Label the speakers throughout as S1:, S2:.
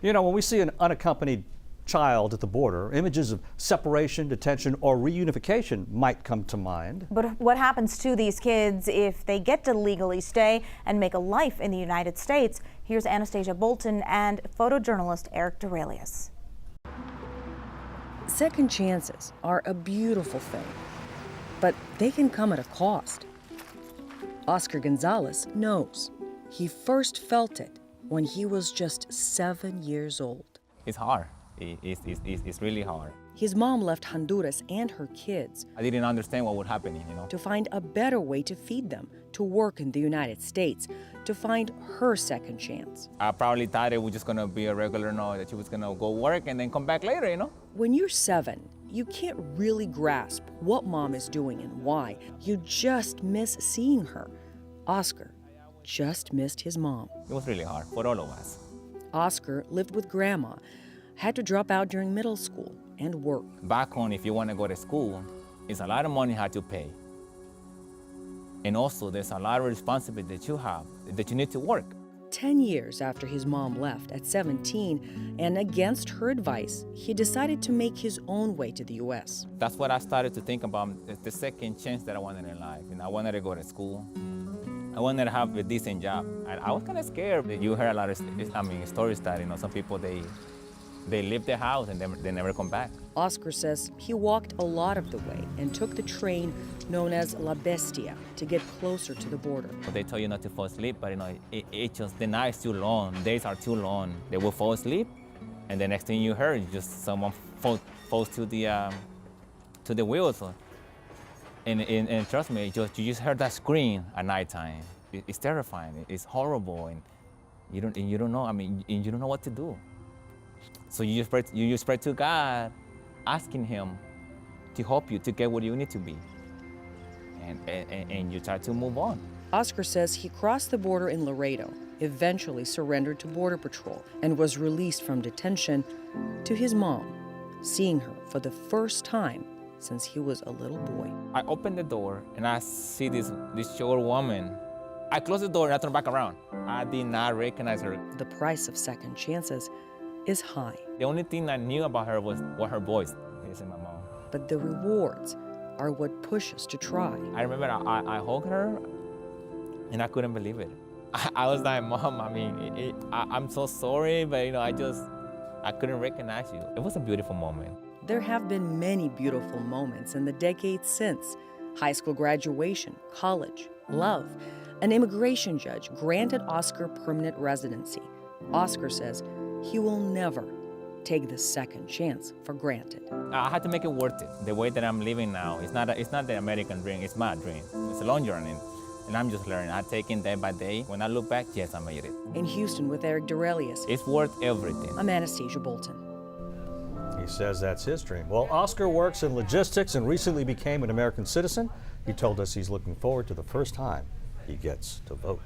S1: You know, when we see an unaccompanied child at the border, images of separation, detention, or reunification might come to mind.
S2: But what happens to these kids if they get to legally stay and make a life in the United States? Here's Anastaysia Bolton and photojournalist Erik Darelius.
S3: Second chances are a beautiful thing, but they can come at a cost. Oscar Gonzalez knows. He first felt it when he was just 7 years old.
S4: It's hard. It's really hard.
S3: His mom left Honduras and her kids.
S4: I didn't understand what was happening,
S3: to find a better way to feed them, to work in the United States, to find her second chance.
S4: I probably thought it was just gonna be a regular, that she was gonna go work and then come back later,
S3: When you're 7, you can't really grasp what mom is doing and why. You just miss seeing her. Oscar just missed his mom.
S4: It was really hard for all of us.
S3: Oscar lived with grandma, had to drop out during middle school and work.
S4: Back home, if you want to go to school, it's a lot of money you have to pay. And also, there's a lot of responsibility that you have, that you need to work.
S3: 10 years after his mom left at 17, and against her advice, he decided to make his own way to the U.S.
S4: That's what I started to think about, the second chance that I wanted in life. I wanted to go to school. I wanted to have a decent job. And I was kind of scared. You hear a lot of stories that, some people, they leave their house and they never come back.
S3: Oscar says he walked a lot of the way and took the train known as La Bestia to get closer to the border.
S4: They tell you not to fall asleep, but it just, the night is too long, days are too long. They will fall asleep, and the next thing you heard is just someone falls to the wheels. And trust me, you just heard that scream at nighttime. It's terrifying. It's horrible, and you don't know. You don't know what to do. So you just pray to God, asking Him to help you to get where you need to be, and you try to move on.
S3: Oscar says he crossed the border in Laredo, eventually surrendered to Border Patrol, and was released from detention to his mom, seeing her for the first time since he was a little boy.
S4: I opened the door and I see this short woman. I closed the door and I turned back around. I did not recognize her.
S3: The price of second chances is high.
S4: The only thing I knew about her was her voice. It's my mom.
S3: But the rewards are what push us to try.
S4: I remember I hugged her and I couldn't believe it. I was like, Mom, I'm so sorry, but I couldn't recognize you. It was a beautiful moment.
S3: There have been many beautiful moments in the decades since. High school graduation, college, love. An immigration judge granted Oscar permanent residency. Oscar says he will never take the second chance for granted.
S4: I had to make it worth it. The way that I'm living now, it's not the American dream, it's my dream. It's a long journey, and I'm just learning. I'm taking day by day. When I look back, yes, I made it.
S3: In Houston with Erik Darelius.
S4: It's worth everything.
S3: I'm Anastaysia Bolton.
S1: He says that's his dream. Well, Oscar works in logistics and recently became an American citizen. He told us he's looking forward to the first time he gets to vote.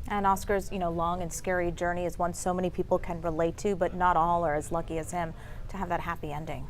S2: And Oscar's, long and scary journey is one so many people can relate to, but not all are as lucky as him to have that happy ending.